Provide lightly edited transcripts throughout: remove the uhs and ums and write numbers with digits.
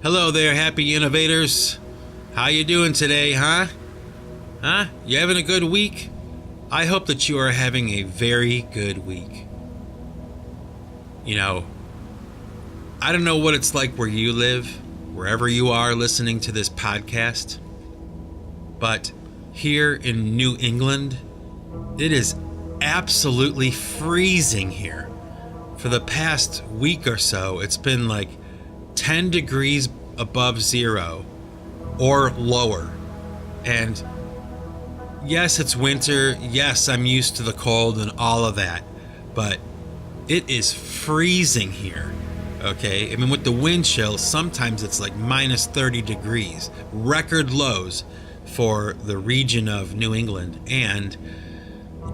Hello there, happy innovators. How you doing today, huh? You having a good week? I hope that you are having a very good week. You know, I don't know what it's like where you live, wherever you are listening to this podcast, but here in New England, it is absolutely freezing here. For the past week or so, it's been like 10 degrees above zero or lower. And yes, it's winter. Yes, I'm used to the cold and all of that, but it is freezing here. Okay, I mean, with the wind chill, sometimes it's like minus 30 degrees, record lows for the region of New England. And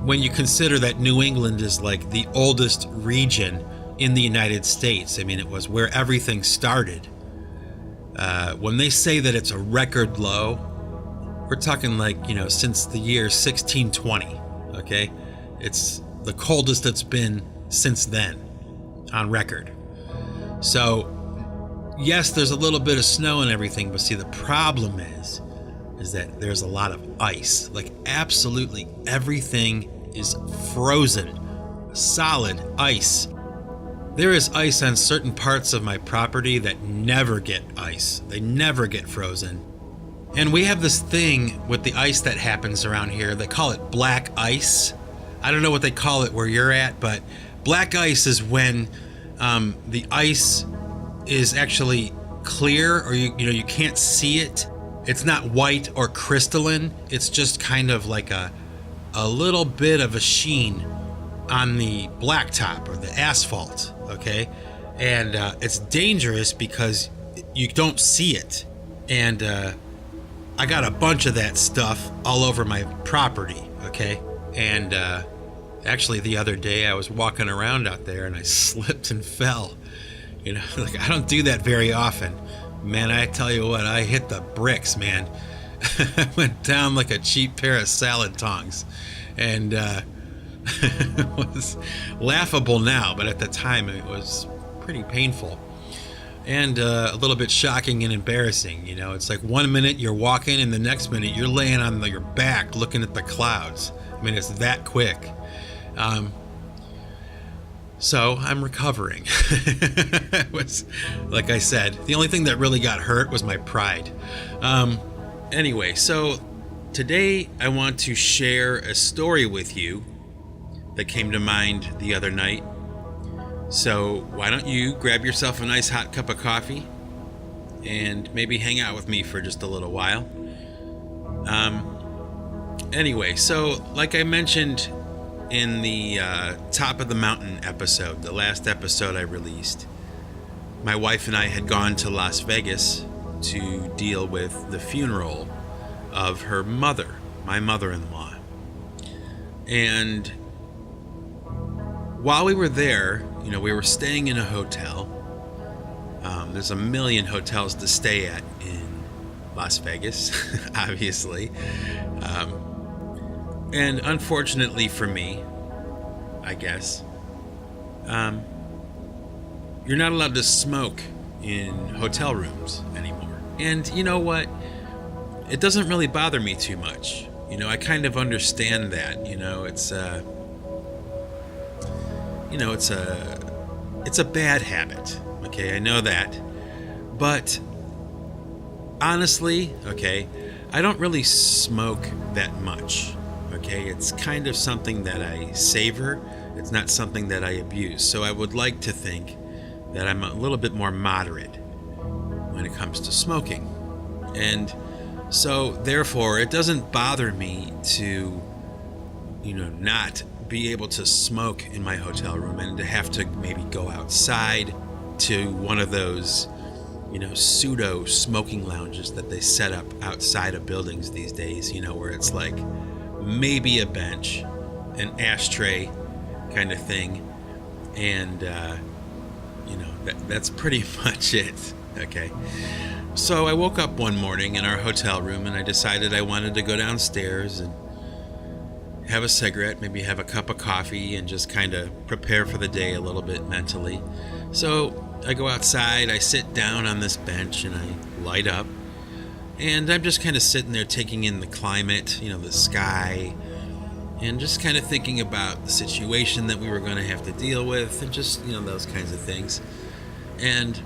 when you consider that New England is like the oldest region in the United States, I mean, it was where everything started. When they say that it's a record low, we're talking like, since the year 1620, okay? It's the coldest it's been since then on record. So, yes, there's a little bit of snow and everything, but see, the problem is that there's a lot of ice. Like, absolutely everything is frozen, solid ice. There is ice on certain parts of my property that never get ice. They never get frozen. And we have this thing with the ice that happens around here. They call it black ice. I don't know what they call it where you're at, but black ice is when the ice is actually clear, or you can't see it. It's not white or crystalline. It's just kind of like a little bit of a sheen on the blacktop or the asphalt, okay? And it's dangerous because you don't see it. And I got a bunch of that stuff all over my property, okay? And actually the other day I was walking around out there and I slipped and fell. Like, I don't do that very often. Man, I tell you what, I hit the bricks, man. I went down like a cheap pair of salad tongs. And it was laughable now, but at the time it was pretty painful. And a little bit shocking and embarrassing. It's like 1 minute you're walking and the next minute you're laying on your back looking at the clouds. I mean, it's that quick. So I'm recovering. It was, like I said, the only thing that really got hurt was my pride. Anyway, so today I want to share a story with you that came to mind the other night. So why don't you grab yourself a nice hot cup of coffee and maybe hang out with me for just a little while. Anyway, so like I mentioned in the Top of the Mountain episode, the last episode I released, my wife and I had gone to Las Vegas to deal with the funeral of her mother, my mother-in-law. And while we were there, we were staying in a hotel. There's a million hotels to stay at in Las Vegas, obviously. And unfortunately for me, I guess, you're not allowed to smoke in hotel rooms anymore. And you know what? It doesn't really bother me too much. I kind of understand that. It's a bad habit. Okay, I know that. But honestly, okay, I don't really smoke that much. Okay, it's kind of something that I savor. It's not something that I abuse. So I would like to think that I'm a little bit more moderate when it comes to smoking. And so therefore, it doesn't bother me to, not be able to smoke in my hotel room and to have to maybe go outside to one of those, pseudo smoking lounges that they set up outside of buildings these days, where it's like maybe a bench, an ashtray kind of thing. And, that's pretty much it. Okay. So I woke up one morning in our hotel room and I decided I wanted to go downstairs and have a cigarette, maybe have a cup of coffee and just kind of prepare for the day a little bit mentally. So I go outside, I sit down on this bench, and I light up. And I'm just kind of sitting there taking in the climate, the sky, and just kind of thinking about the situation that we were going to have to deal with, and just, those kinds of things. And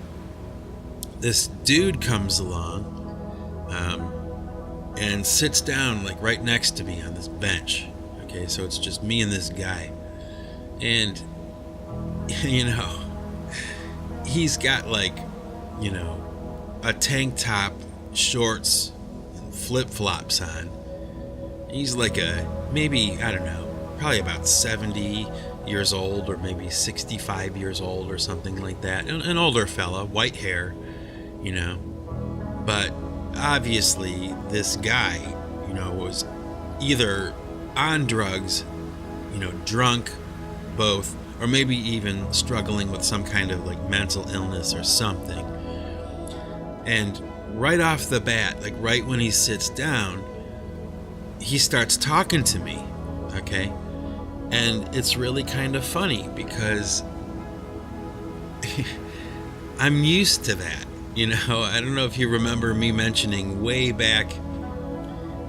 this dude comes along and sits down like right next to me on this bench. Okay, so it's just me and this guy. And, he's got like, a tank top, shorts, and flip-flops on. He's like maybe, I don't know, probably about 70 years old, or maybe 65 years old or something like that. An older fella, white hair, But obviously this guy, was either on drugs, drunk, both, or maybe even struggling with some kind of like mental illness or something. And right off the bat, like right when he sits down, he starts talking to me, okay? And it's really kind of funny because I'm used to that, I don't know if you remember me mentioning way back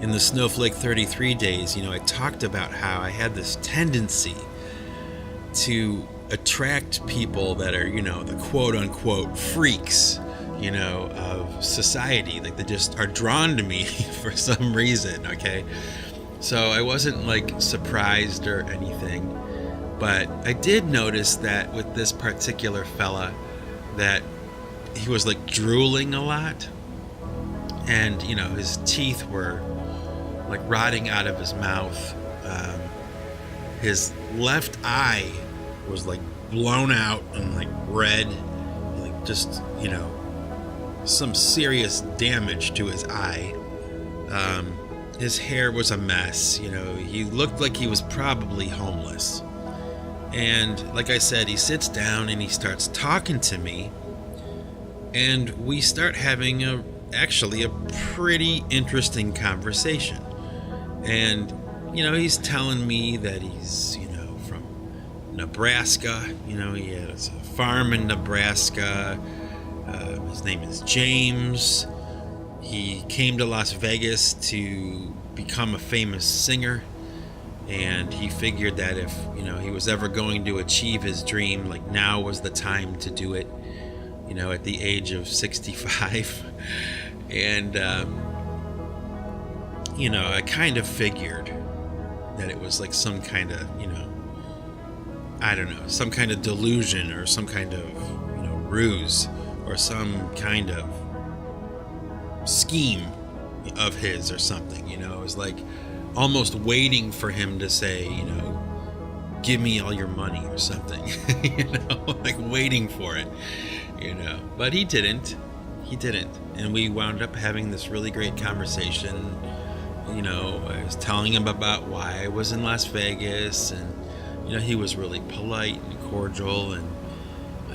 in the Snowflake 33 days, I talked about how I had this tendency to attract people that are, the quote-unquote freaks, of society. Like, they just are drawn to me for some reason, okay? So I wasn't, like, surprised or anything. But I did notice that with this particular fella, that he was, like, drooling a lot. And, his teeth were, like, rotting out of his mouth. His left eye was, like, blown out and, like, red. Like, just, some serious damage to his eye. His hair was a mess. He looked like he was probably homeless. And like I said, he sits down and he starts talking to me, and we start having actually a pretty interesting conversation. And he's telling me that he's from Nebraska. He has a farm in Nebraska. His name is James. He came to Las Vegas to become a famous singer, and he figured that if he was ever going to achieve his dream, like, now was the time to do it, at the age of 65. And I kind of figured that it was like some kind of I don't know, some kind of delusion or some kind of ruse or some kind of scheme of his or something. It was like almost waiting for him to say, give me all your money or something. Like waiting for it, but he didn't, and we wound up having this really great conversation. I was telling him about why I was in Las Vegas, and he was really polite and cordial, and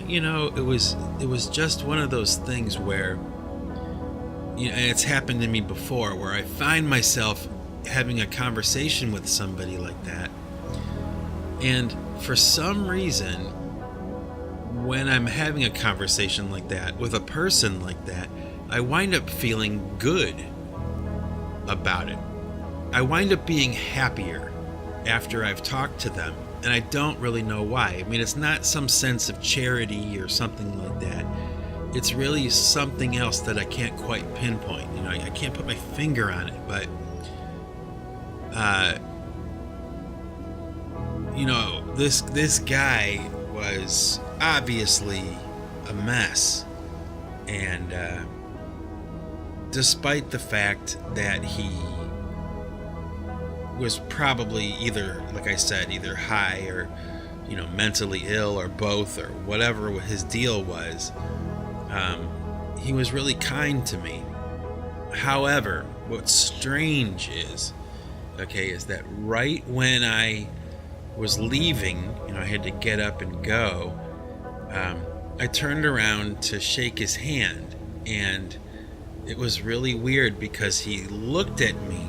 it was just one of those things where and it's happened to me before, where I find myself having a conversation with somebody like that, and for some reason, when I'm having a conversation like that with a person like that, I wind up feeling good about it. I wind up being happier after I've talked to them, and I don't really know why. I mean, it's not some sense of charity or something like that. It's really something else that I can't quite pinpoint. I can't put my finger on it, but this guy was obviously a mess, and despite the fact that he was probably either, like I said, either high or mentally ill or both or whatever his deal was, he was really kind to me. However, what's strange is that right when I was leaving, I had to get up and go, I turned around to shake his hand, and it was really weird because he looked at me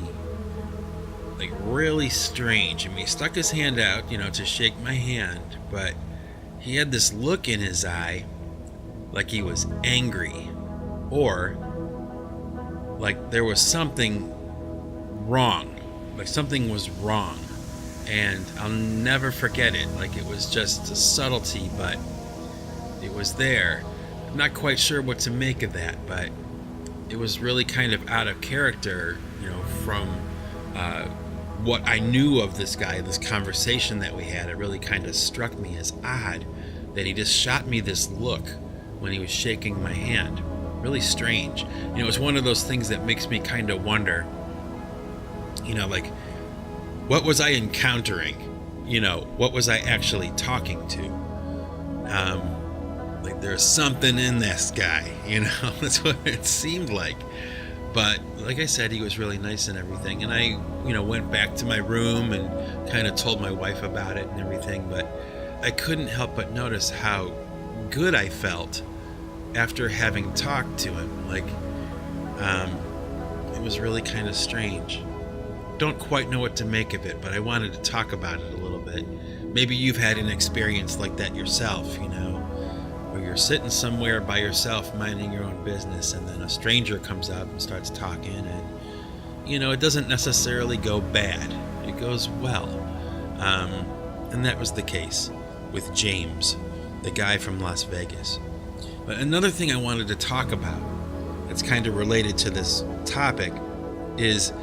like really strange. I mean, he stuck his hand out, to shake my hand, but he had this look in his eye like he was angry, or like there was something wrong, like something was wrong. And I'll never forget it. Like it was just a subtlety, but it was there. I'm not quite sure what to make of that, but it was really kind of out of character, from what I knew of this guy, this conversation that we had. It really kind of struck me as odd that he just shot me this look when he was shaking my hand. Really strange. It's one of those things that makes me kind of wonder, like, what was I encountering? What was I actually talking to? Like there's something in this guy, that's what it seemed like. But like I said, he was really nice and everything. And I, went back to my room and kind of told my wife about it and everything. But I couldn't help but notice how good I felt after having talked to him. Like, it was really kind of strange. Don't quite know what to make of it, but I wanted to talk about it a little bit. Maybe you've had an experience like that yourself, where you're sitting somewhere by yourself minding your own business, and then a stranger comes up and starts talking, and it doesn't necessarily go bad, it goes well. And that was the case with James, the guy from Las Vegas. But another thing I wanted to talk about that's kind of related to this topic is,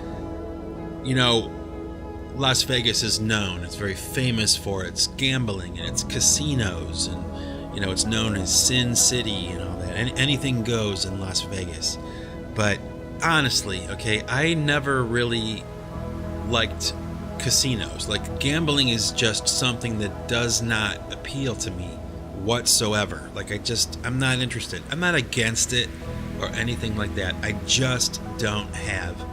Las Vegas is known, it's very famous for its gambling and its casinos, and it's known as Sin City and all that. Anything goes in Las Vegas. But honestly, okay, I never really liked casinos. Like, gambling is just something that does not appeal to me whatsoever. Like, I'm not interested. I'm not against it or anything like that. I just don't have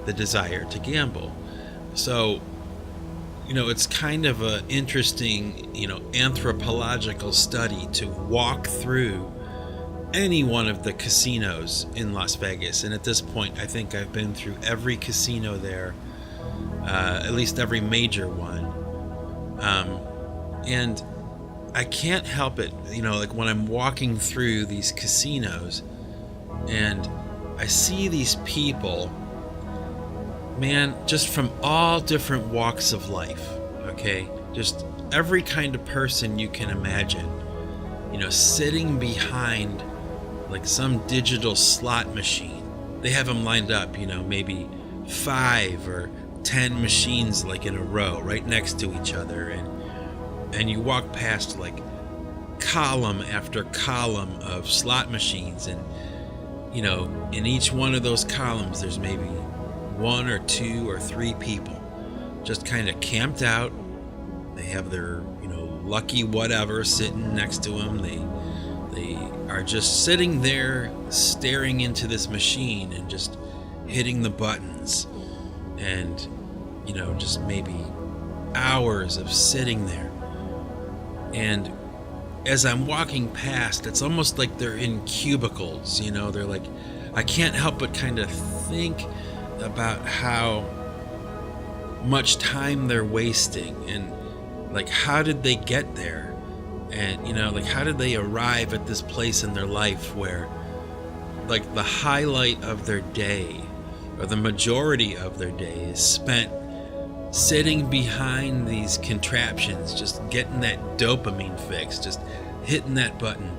the desire to gamble. So, it's kind of an interesting, anthropological study to walk through any one of the casinos in Las Vegas. And at this point, I think I've been through every casino there, at least every major one. And I can't help it, like when I'm walking through these casinos and I see these people, man, just from all different walks of life, okay? Just every kind of person you can imagine, sitting behind like some digital slot machine. They have them lined up, maybe 5 or 10 machines like in a row right next to each other. And you walk past like column after column of slot machines. And, in each one of those columns, there's maybe 1 or 2 or 3 people just kind of camped out. They have their, lucky whatever sitting next to them. They are just sitting there staring into this machine and just hitting the buttons. And, just maybe hours of sitting there. And as I'm walking past, it's almost like they're in cubicles, they're like, I can't help but kind of think about how much time they're wasting, and like, how did they get there? And like, how did they arrive at this place in their life where like the highlight of their day, or the majority of their day, is spent sitting behind these contraptions, just getting that dopamine fix, just hitting that button,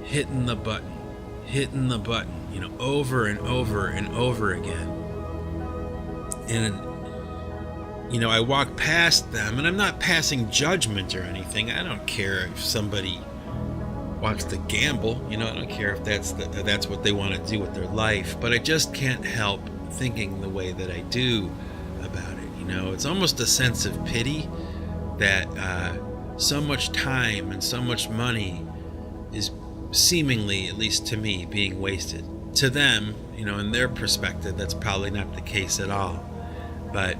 hitting the button, hitting the button, over and over and over again. And, I walk past them, and I'm not passing judgment or anything. I don't care if somebody wants to gamble, I don't care if that's what they want to do with their life, but I just can't help thinking the way that I do about it. It's almost a sense of pity that so much time and so much money is seemingly, at least to me, being wasted. To them, in their perspective, that's probably not the case at all. But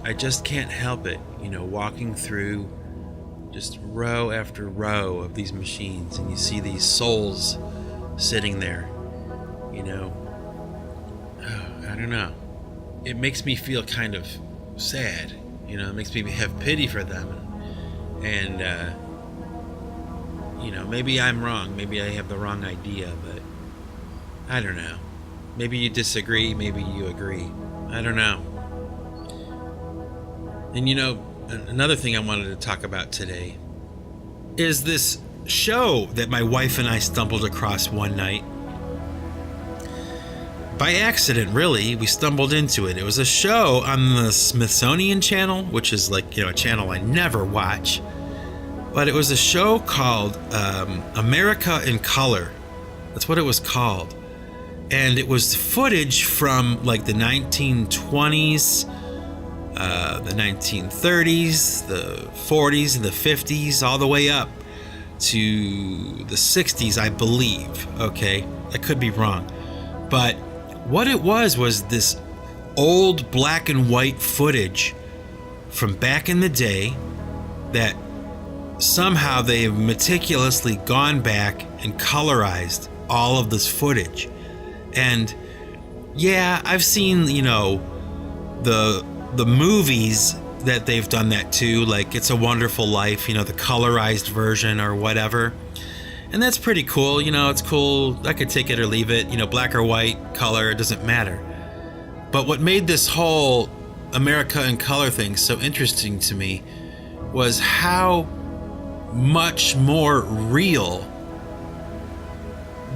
I just can't help it, walking through just row after row of these machines, and you see these souls sitting there, I don't know. It makes me feel kind of sad, it makes me have pity for them. And maybe I'm wrong. Maybe I have the wrong idea, but I don't know. Maybe you disagree. Maybe you agree. I don't know. And another thing I wanted to talk about today is this show that my wife and I stumbled across one night. By accident, really. We stumbled into it. It was a show on the Smithsonian Channel, which is a channel I never watch. But it was a show called America in Color. That's what it was called. And it was footage from the 1920s, the 1930s, the 40s, and the 50s, all the way up to the 60s, I believe. Okay, I could be wrong. But what it was this old black and white footage from back in the day that somehow they have meticulously gone back and colorized all of this footage. And yeah, I've seen, the movies that they've done that too, like It's a Wonderful Life, the colorized version or whatever. And that's pretty cool. It's cool. I could take it or leave it, black or white, color, it doesn't matter. But what made this whole America in Color thing so interesting to me was how much more real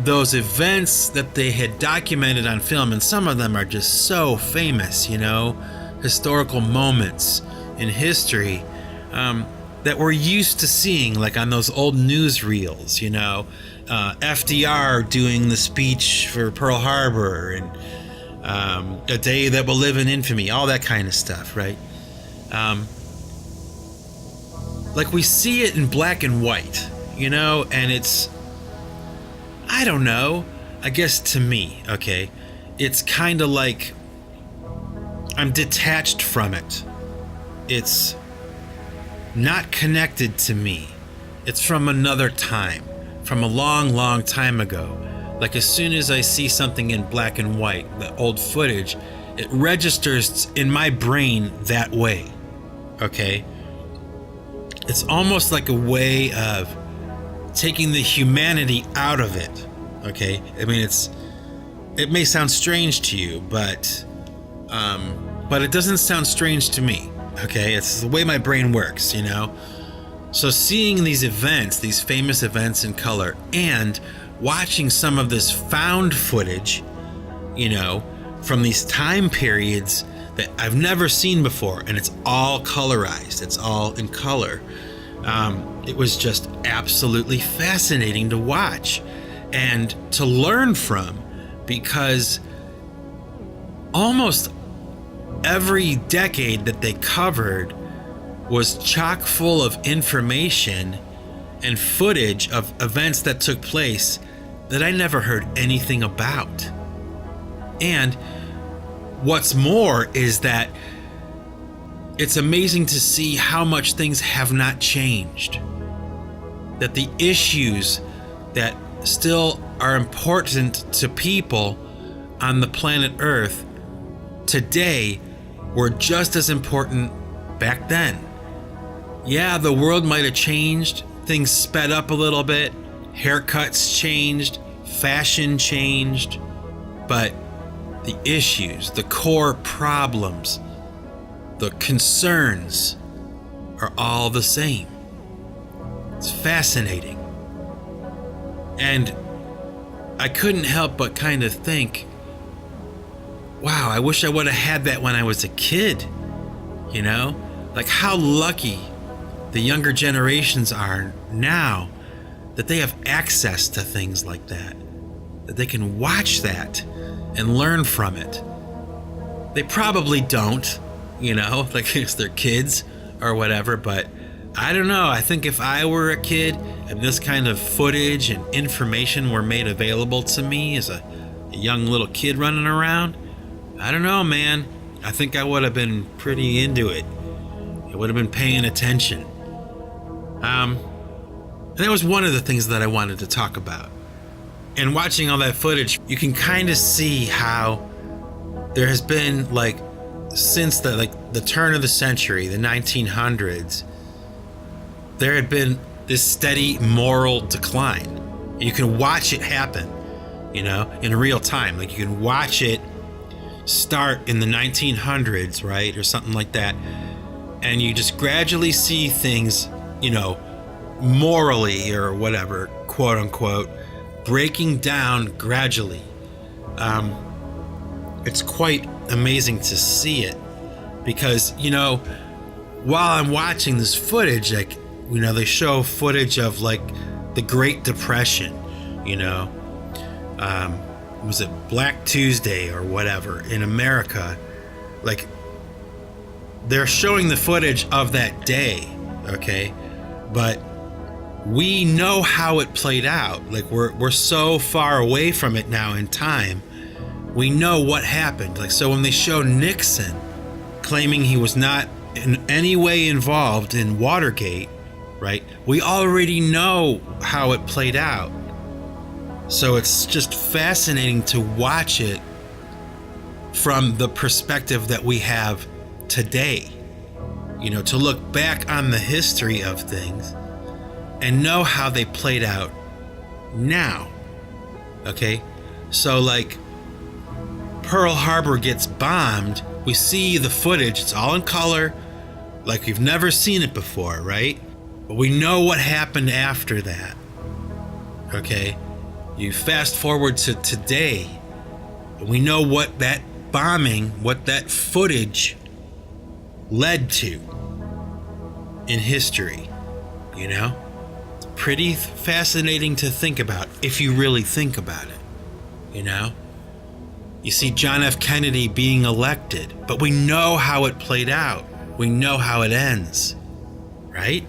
those events that they had documented on film, and some of them are just so famous, historical moments in history that we're used to seeing, like on those old newsreels, FDR doing the speech for Pearl Harbor and A Day That Will Live in Infamy, all that kind of stuff, right? We see it in black and white, and it's, I don't know, I guess to me, okay, it's kind of like I'm detached from it. It's not connected to me. It's from another time, from a long, long time ago. As soon as I see something in black and white, the old footage, it registers in my brain that way, okay? It's almost like a way of taking the humanity out of it, okay? I mean, it may sound strange to you, but it doesn't sound strange to me, okay? It's the way my brain works, So seeing these events, these famous events in color, and watching some of this found footage, from these time periods that I've never seen before, and it's all colorized, it's all in color. It was just absolutely fascinating to watch and to learn from, because almost every decade that they covered was chock full of information and footage of events that took place that I never heard anything about. And what's more is that it's amazing to see how much things have not changed. That the issues that still are important to people on the planet Earth today were just as important back then. Yeah, the world might have changed. Things sped up a little bit. Haircuts changed. Fashion changed. But the issues, the core problems, the concerns are all the same. It's fascinating. And I couldn't help but kind of think, wow, I wish I would have had that when I was a kid. How lucky the younger generations are now that they have access to things like that they can watch that and learn from it. They probably don't, it's their kids or whatever, but I don't know. I think if I were a kid and this kind of footage and information were made available to me as a young little kid running around, I don't know, man. I think I would have been pretty into it. I would have been paying attention. And that was one of the things that I wanted to talk about. And watching all that footage, you can kind of see how there has been, since the turn of the century, the 1900s, there had been this steady moral decline. You can watch it happen, in real time. Like, you can watch it start in the 1900s, right? Or something like that. And you just gradually see things, morally or whatever, quote unquote, breaking down gradually. It's quite amazing to see it because, while I'm watching this footage, like, they show footage of like the Great Depression, was it Black Tuesday or whatever in America? Like, they're showing the footage of that day, okay? But we know how it played out. Like, we're so far away from it now in time. We know what happened. Like, so when they show Nixon claiming he was not in any way involved in Watergate, right? We already know how it played out. So it's just fascinating to watch it from the perspective that we have today. To look back on the history of things and know how they played out now. Okay? So, like, Pearl Harbor gets bombed. We see the footage. It's all in color, like we've never seen it before, right? But we know what happened after that. Okay? You fast forward to today, and we know what that bombing, what that footage led to in history. Pretty fascinating to think about if you really think about it. You see John F. Kennedy being elected, but we know how it played out. We know how it ends, right?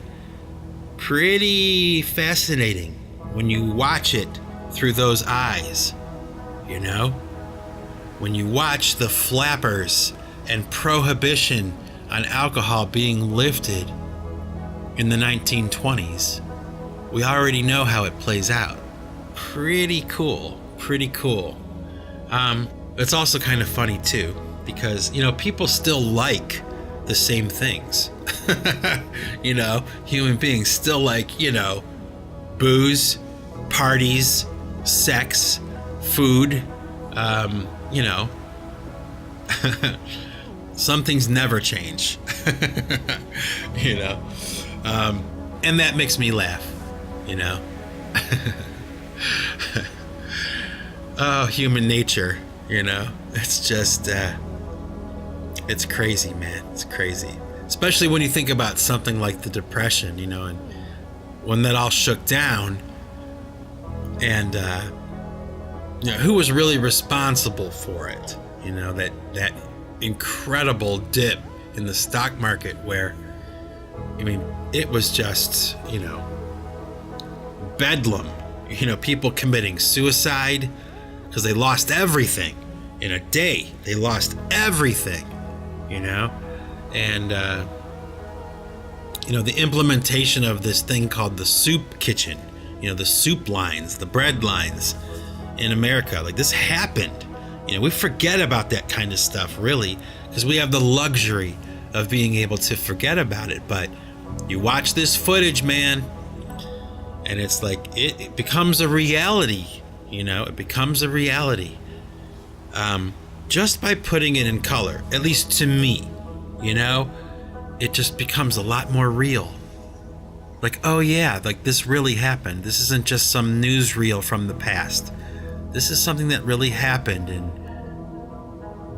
Pretty fascinating when you watch it through those eyes, When you watch the flappers and prohibition on alcohol being lifted in the 1920s, we already know how it plays out. Pretty cool. It's also kind of funny too, because, people still like the same things. Human beings still like, booze, parties, sex, food, some things never change, and that makes me laugh, Oh, human nature, it's just, it's crazy, man. It's crazy. Especially when you think about something like the Depression, and when that all shook down, and, who was really responsible for it? That incredible dip in the stock market where, it was just, bedlam. People committing suicide because they lost everything in a day. They lost everything, and, the implementation of this thing called the soup kitchen, the soup lines, the bread lines in America. Like, this happened. We forget about that kind of stuff, really, because we have the luxury of being able to forget about it. But you watch this footage, man, and it's like it becomes a reality. It becomes a reality just by putting it in color. At least to me, it just becomes a lot more real. Like, oh yeah, like this really happened. This isn't just some newsreel from the past. This is something that really happened. And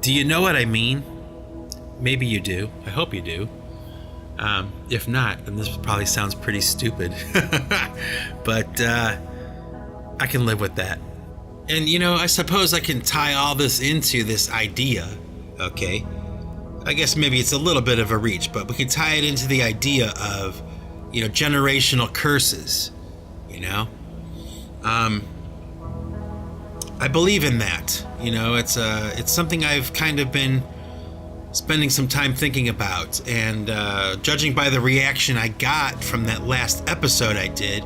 do you know what I mean? Maybe you do. I hope you do. If not, then this probably sounds pretty stupid. But I can live with that. And, I suppose I can tie all this into this idea, okay? I guess maybe it's a little bit of a reach, but we can tie it into the idea of, generational curses, I believe in that. It's something I've kind of been spending some time thinking about, and judging by the reaction I got from that last episode I did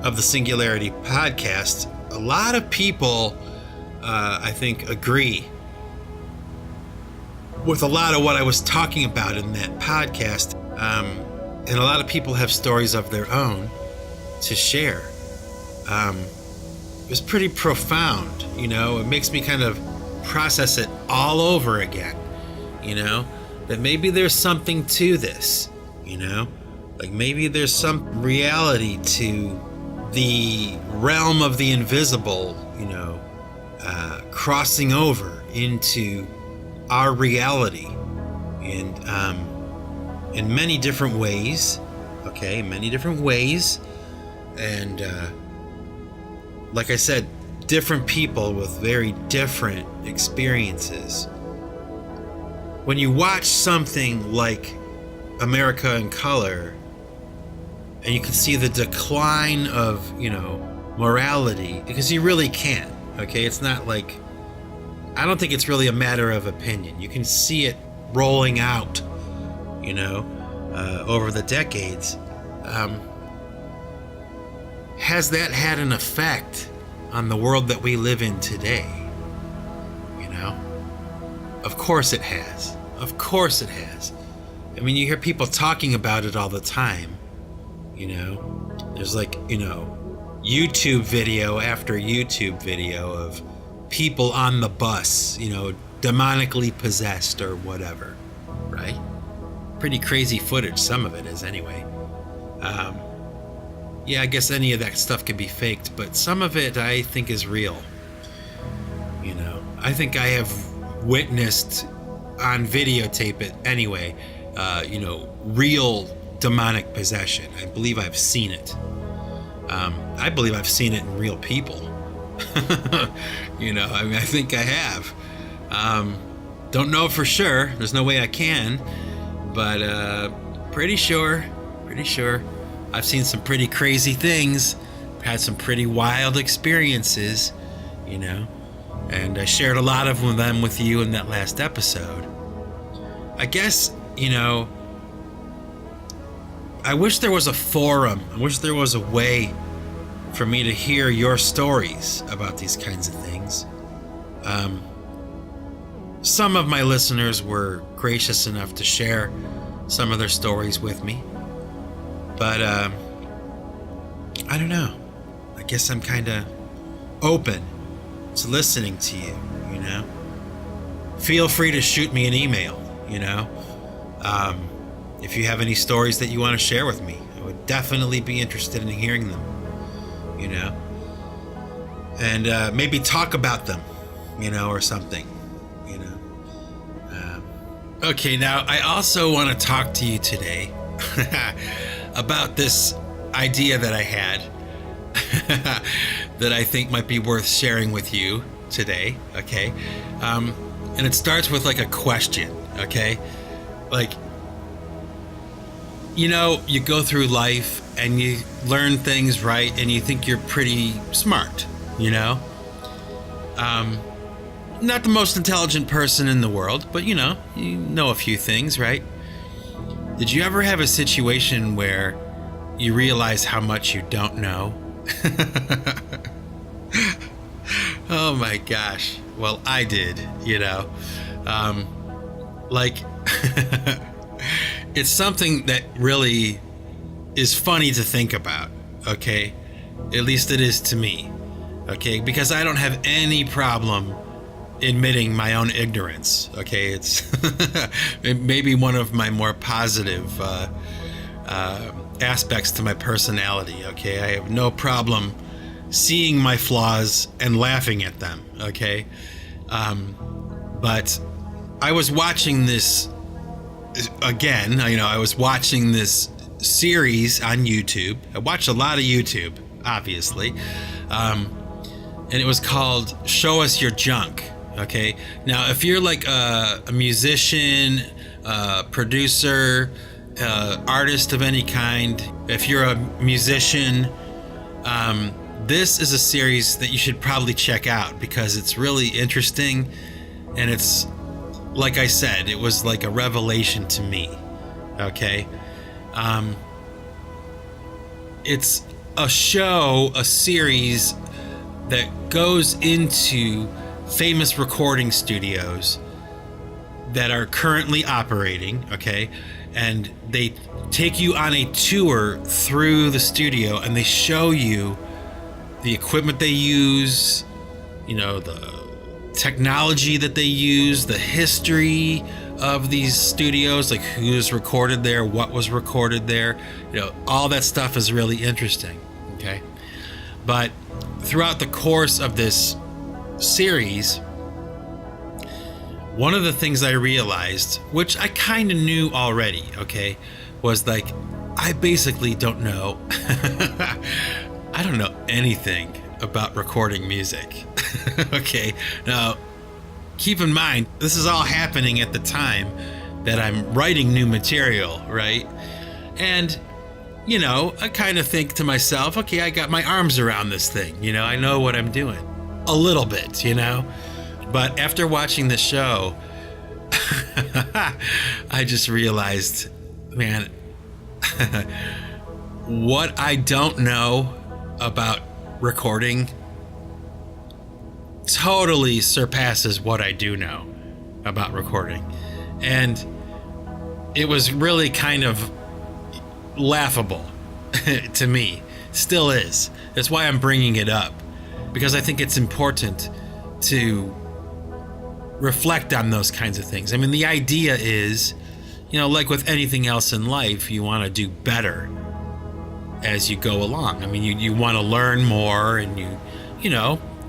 of the Singularity Podcast, a lot of people, I think, agree with a lot of what I was talking about in that podcast. And a lot of people have stories of their own to share. It was pretty profound, It makes me kind of process it all over again, that maybe there's something to this, like maybe there's some reality to the realm of the invisible, crossing over into our reality, and in many different ways, and like I said, different people with very different experiences. When you watch something like America in Color, and you can see the decline of, morality, because you really can, okay? It's not like, I don't think it's really a matter of opinion. You can see it rolling out, over the decades. Has that had an effect on the world that we live in today? Of course it has. Of course it has. I mean, you hear people talking about it all the time. There's like, YouTube video after YouTube video of people on the bus, demonically possessed or whatever, right? Pretty crazy footage, some of it is anyway. Yeah, I guess any of that stuff can be faked, but some of it I think is real. I think I have witnessed on videotape it anyway, real demonic possession. I believe I've seen it. I believe I've seen it in real people. I think I have. Don't know for sure. There's no way I can, but pretty sure. I've seen some pretty crazy things, had some pretty wild experiences, and I shared a lot of them with you in that last episode. I guess, I wish there was a forum. I wish there was a way for me to hear your stories about these kinds of things. Some of my listeners were gracious enough to share some of their stories with me. But, I don't know. I guess I'm kind of open to listening to you, Feel free to shoot me an email, if you have any stories that you want to share with me. I would definitely be interested in hearing them, And maybe talk about them, or something, Okay, now I also want to talk to you today about this idea that I had that I think might be worth sharing with you today, okay? And it starts with like a question, okay? Like, you go through life and you learn things, right? And you think you're pretty smart, Not the most intelligent person in the world, but you know a few things, right? Did you ever have a situation where you realize how much you don't know? Oh my gosh. Well, I did, it's something that really is funny to think about, okay? At least it is to me, okay? Because I don't have any problem admitting my own ignorance, okay? It's it may be one of my more positive aspects to my personality, okay? I have no problem seeing my flaws and laughing at them, okay? But I was watching this again, I was watching this series on YouTube. I watch a lot of YouTube, obviously. And it was called Show Us Your Junk, okay? Now, if you're like a musician, producer, artist of any kind, if you're a musician, this is a series that you should probably check out because it's really interesting, and it's, like I said, it was like a revelation to me, okay? It's a show, a series that goes into famous recording studios that are currently operating, okay? and they take you on a tour through the studio, and they show you the equipment they use, the technology that they use, the history of these studios, like who's recorded there, what was recorded there. All that stuff is really interesting. Okay. But throughout the course of this series, one of the things I realized, which I kind of knew already, okay, was like, I basically don't know. I don't know anything about recording music. Okay. Now, keep in mind, this is all happening at the time that I'm writing new material, right? And, I kind of think to myself, okay, I got my arms around this thing. I know what I'm doing. A little bit, But after watching the show, I just realized, man, what I don't know about recording totally surpasses what I do know about recording. And it was really kind of laughable to me. Still is. That's why I'm bringing it up, because I think it's important to reflect on those kinds of things. I mean, the idea is, like with anything else in life, you want to do better as you go along. I mean, you want to learn more, and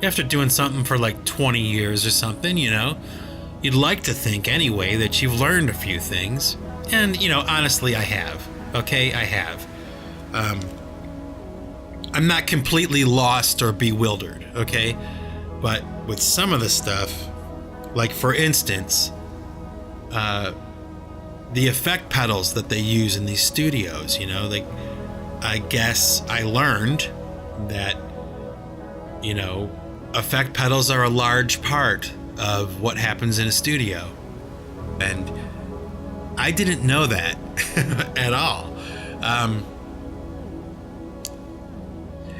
after doing something for like 20 years or something, you'd like to think anyway that you've learned a few things. And, honestly, I have. Okay, I have. I'm not completely lost or bewildered, okay? But with some of the stuff, like for instance, the effect pedals that they use in these studios, I guess I learned that, effect pedals are a large part of what happens in a studio. And I didn't know that at all.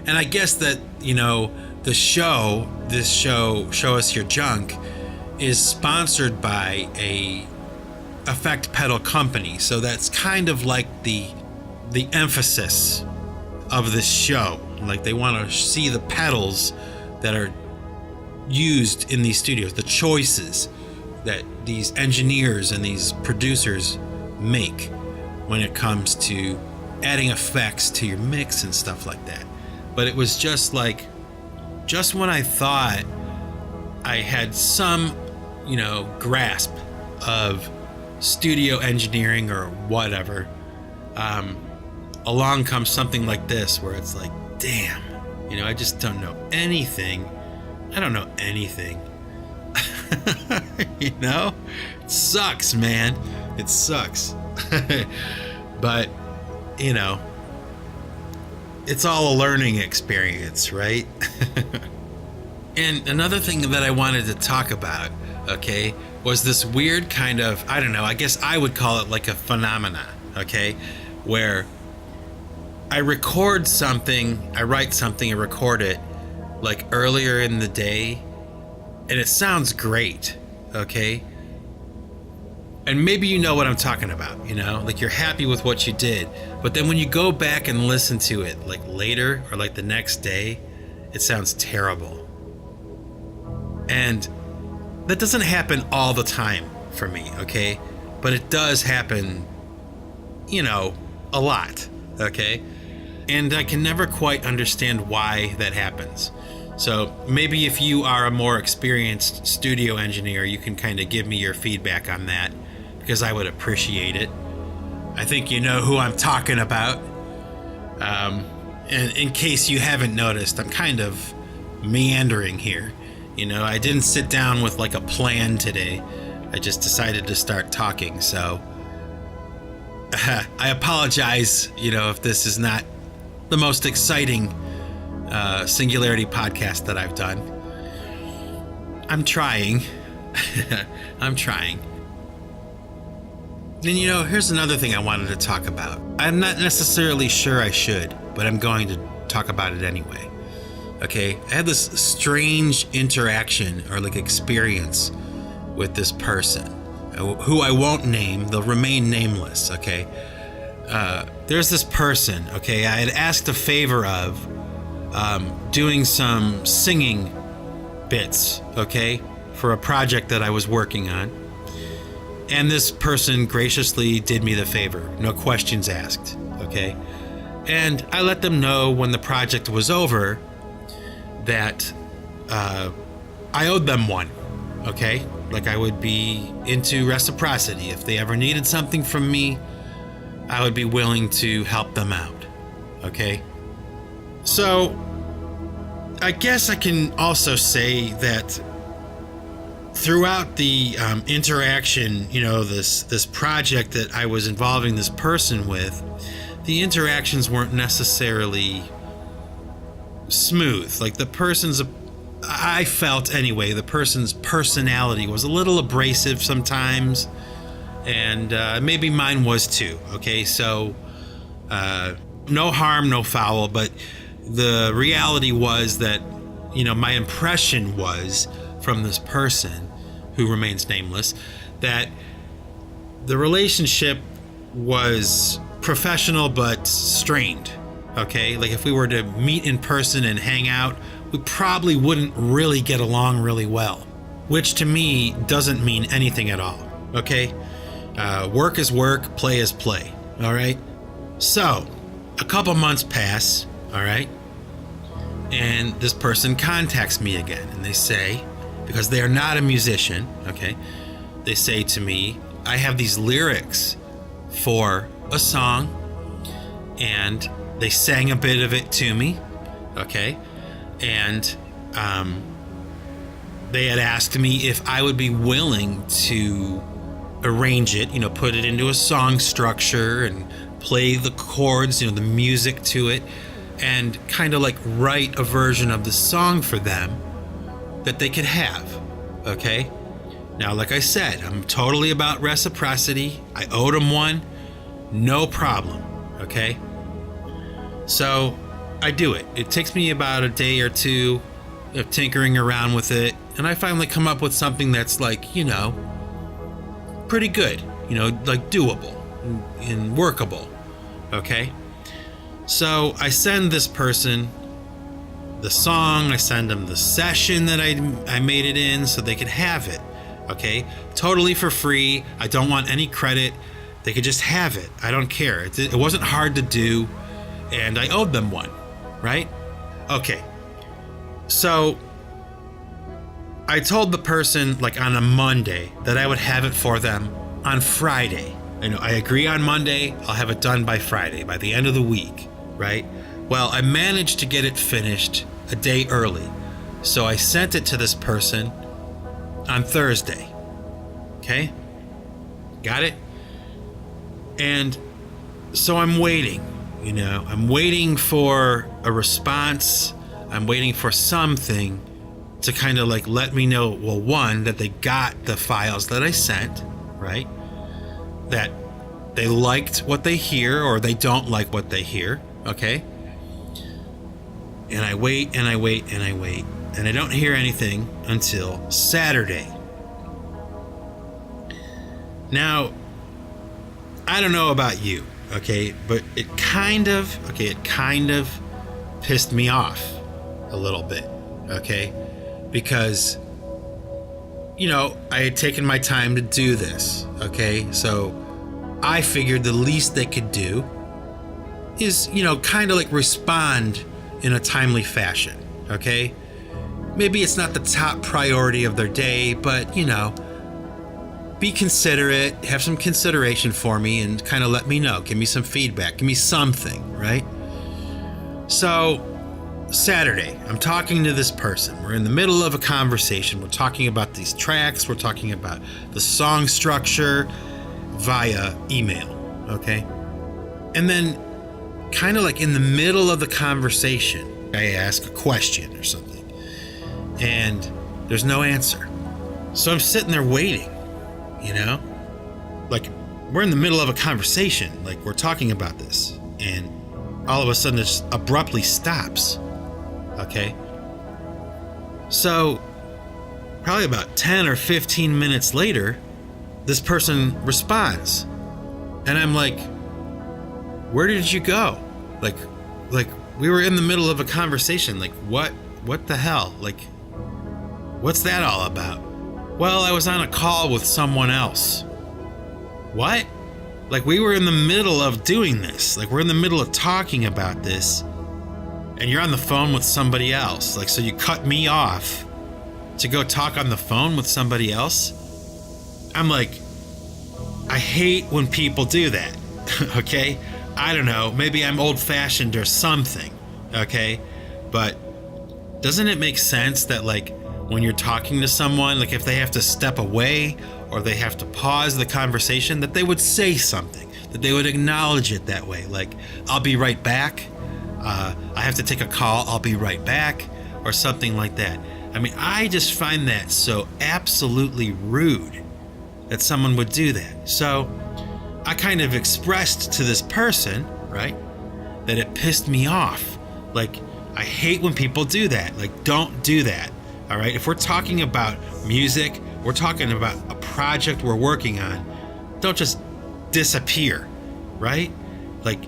And I guess that, this show, Show Us Your Junk, is sponsored by a effect pedal company. So that's kind of like the emphasis of this show. Like, they want to see the pedals that are used in these studios, the choices that these engineers and these producers make when it comes to adding effects to your mix and stuff like that. But it was just when I thought I had some, grasp of studio engineering or whatever, along comes something like this where it's like, damn, I just don't know anything. I don't know anything. It sucks, man. It sucks. But, it's all a learning experience, right? And another thing that I wanted to talk about, okay, was this weird kind of, I don't know, I guess I would call it like a phenomena, okay, where I record something, I write something and record it like earlier in the day, and it sounds great, okay? And maybe you know what I'm talking about, like you're happy with what you did, but then when you go back and listen to it like later or like the next day, it sounds terrible. And that doesn't happen all the time for me, okay? But it does happen, a lot, okay? And I can never quite understand why that happens. So maybe if you are a more experienced studio engineer, you can kind of give me your feedback on that, because I would appreciate it. I think you know who I'm talking about. And in case you haven't noticed, I'm kind of meandering here. I didn't sit down with like a plan today. I just decided to start talking. So I apologize, if this is not the most exciting Singularity podcast that I've done. I'm trying. I'm trying. And here's another thing I wanted to talk about. I'm not necessarily sure I should, but I'm going to talk about it anyway. Okay, I had this strange interaction or like experience with this person. who I won't name, they'll remain nameless, okay? There's this person, okay, I had asked a favor of doing some singing bits, okay, for a project that I was working on. And this person graciously did me the favor, no questions asked, okay? And I let them know when the project was over that I owed them one, okay? Like I would be into reciprocity. If they ever needed something from me, I would be willing to help them out, okay? So I guess I can also say that throughout the interaction, you know, this project that I was involving this person with, the interactions weren't necessarily smooth. Like I felt anyway, the person's personality was a little abrasive sometimes, and maybe mine was too, okay? So no harm, no foul, but the reality was that, you know, my impression was from this person, who remains nameless, that the relationship was professional but strained, okay? Like if we were to meet in person and hang out, we probably wouldn't really get along really well, which to me doesn't mean anything at all, okay? Work is work, play is play, all right? So a couple months pass, all right? And this person contacts me again, and they say, because they are not a musician, okay, they say to me, I have these lyrics for a song, and they sang a bit of it to me, okay, and they had asked me if I would be willing to arrange it, you know, put it into a song structure and play the chords, you know, the music to it, and kind of like write a version of the song for them that they could have, okay? Now, like I said, I'm totally about reciprocity. I owed them one, no problem, okay? So I do it. It takes me about a day or two of tinkering around with it, and I finally come up with something that's like, you know, pretty good, you know, like doable and workable, okay? So I send this person the song, I send them the session that I made it in so they could have it, okay? Totally for free. I don't want any credit. They could just have it. I don't care. It wasn't hard to do, and I owed them one, right? Okay. So I told the person like on a Monday that I would have it for them on Friday. You know, I agree on Monday, I'll have it done by Friday, by the end of the week, right? Well, I managed to get it finished a day early. So I sent it to this person on Thursday. Okay? Got it? And so I'm waiting, you know, I'm waiting for a response. I'm waiting for something to kind of like let me know, well, one, that they got the files that I sent, right? That they liked what they hear or they don't like what they hear, okay? And I wait and I wait and I wait, and I don't hear anything until Saturday. Now, I don't know about you, okay, but it kind of pissed me off a little bit, okay? Because, you know, I had taken my time to do this, okay? So I figured the least they could do is, you know, kind of like respond in a timely fashion, okay? Maybe it's not the top priority of their day, but, you know, be considerate, have some consideration for me, and kind of let me know. Give me some feedback. Give me something, right? So, Saturday, I'm talking to this person. We're in the middle of a conversation. We're talking about these tracks. We're talking about the song structure via email, okay? And then, kind of like in the middle of the conversation, I ask a question or something, and there's no answer. So I'm sitting there waiting, you know? Like, we're in the middle of a conversation, like we're talking about this, and all of a sudden it just abruptly stops, okay? So, probably about 10 or 15 minutes later, this person responds, and I'm like, where did you go? Like we were in the middle of a conversation. Like, what the hell? Like, what's that all about? Well, I was on a call with someone else. What? Like, we were in the middle of doing this. Like, we're in the middle of talking about this, and you're on the phone with somebody else. Like, so you cut me off to go talk on the phone with somebody else? I'm like, I hate when people do that, okay? I don't know, maybe I'm old-fashioned or something, okay? But doesn't it make sense that, like, when you're talking to someone, like if they have to step away or they have to pause the conversation, that they would say something, that they would acknowledge it that way. Like, I'll be right back. I have to take a call. I'll be right back, or something like that. I mean, I just find that so absolutely rude that someone would do that. So I kind of expressed to this person, right, that it pissed me off. Like, I hate when people do that. Like, don't do that. All right. If we're talking about music, we're talking about a project we're working on, don't just disappear, right? Like,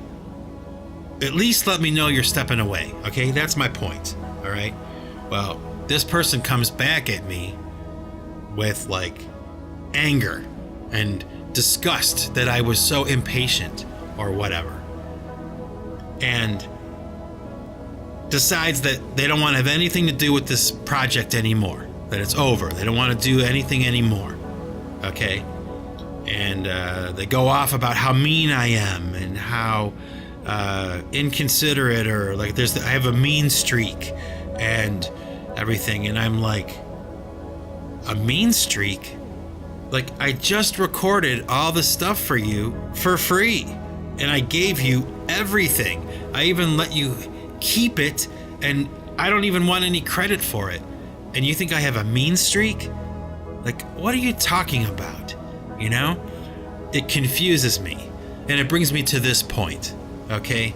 at least let me know you're stepping away. Okay. That's my point. All right. Well, this person comes back at me with like anger and disgust that I was so impatient or whatever, and decides that they don't want to have anything to do with this project anymore, that it's over. They don't want to do anything anymore. Okay. And they go off about how mean I am and how inconsiderate, or like I have a mean streak and everything. And I'm like, a mean streak? Like, I just recorded all the stuff for you for free, and I gave you everything. I even let you keep it, and I don't even want any credit for it. And you think I have a mean streak? Like, what are you talking about? You know? It confuses me. And it brings me to this point, okay?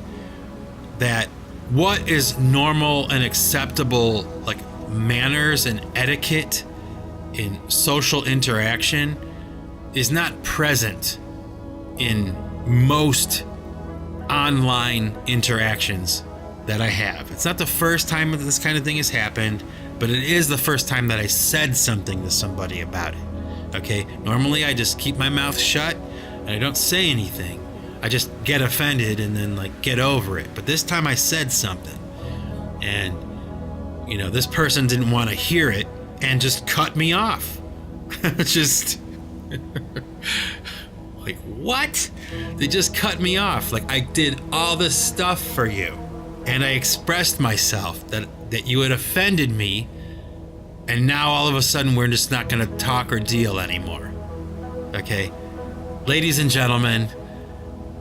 That what is normal and acceptable, like manners and etiquette in social interaction, is not present in most online interactions that I have. It's not the first time that this kind of thing has happened, but it is the first time that I said something to somebody about it. Okay? Normally I just keep my mouth shut and I don't say anything. I just get offended and then like get over it. But this time I said something, and you know, this person didn't want to hear it and just cut me off. Just like, what? They just cut me off. Like, I did all this stuff for you, and I expressed myself that you had offended me, and now all of a sudden we're just not going to talk or deal anymore. Okay? Ladies and gentlemen,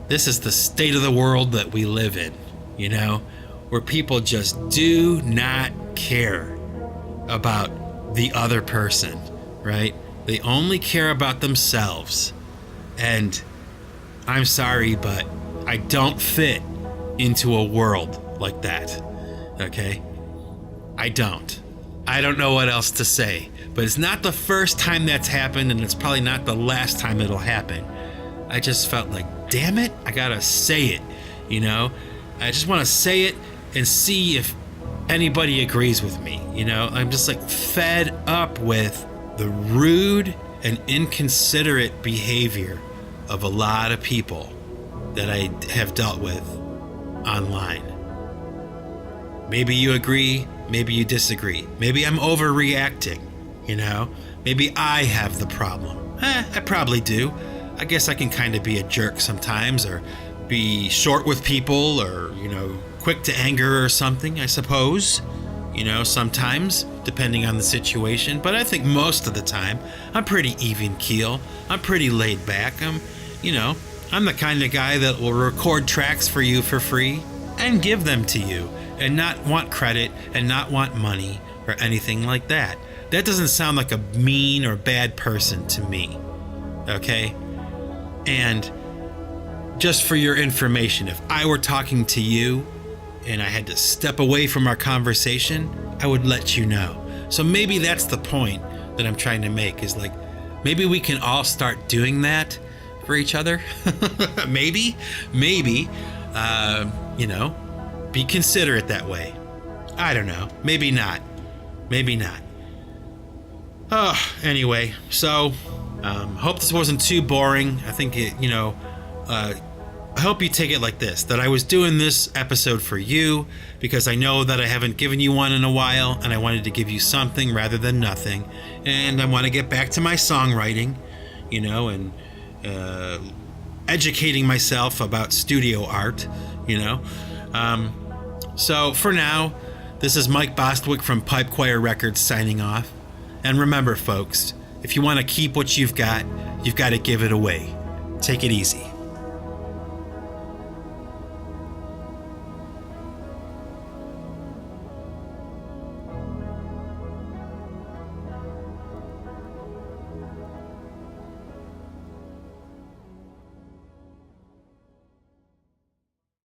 this is the state of the world that we live in, you know, where people just do not care about the other person, right? They only care about themselves. And I'm sorry, but I don't fit into a world like that, okay? I don't know what else to say, but it's not the first time that's happened, and it's probably not the last time it'll happen. I just felt like, damn it, I gotta say it, you know? I just want to say it and see if anybody agrees with me, you know? I'm just like fed up with the rude and inconsiderate behavior of a lot of people that I have dealt with online. Maybe you agree, maybe you disagree. Maybe I'm overreacting, you know? Maybe I have the problem. I probably do. I guess I can kind of be a jerk sometimes, or be short with people, or, you know, quick to anger or something, I suppose. You know, sometimes, depending on the situation. But I think most of the time, I'm pretty even keel. I'm pretty laid back. I'm the kind of guy that will record tracks for you for free and give them to you, and not want credit and not want money or anything like that. That doesn't sound like a mean or bad person to me. Okay? And just for your information, if I were talking to you and I had to step away from our conversation, I would let you know. So maybe that's the point that I'm trying to make, is like, maybe we can all start doing that for each other. maybe, be considerate that way. I don't know. Maybe not. Oh, anyway, so hope this wasn't too boring. I think I hope you take it like this, that I was doing this episode for you because I know that I haven't given you one in a while, and I wanted to give you something rather than nothing. And I want to get back to my songwriting, and educating myself about studio art, So for now, this is Mike Bostwick from Pipe Choir Records signing off. And remember, folks, if you want to keep what you've got to give it away. Take it easy.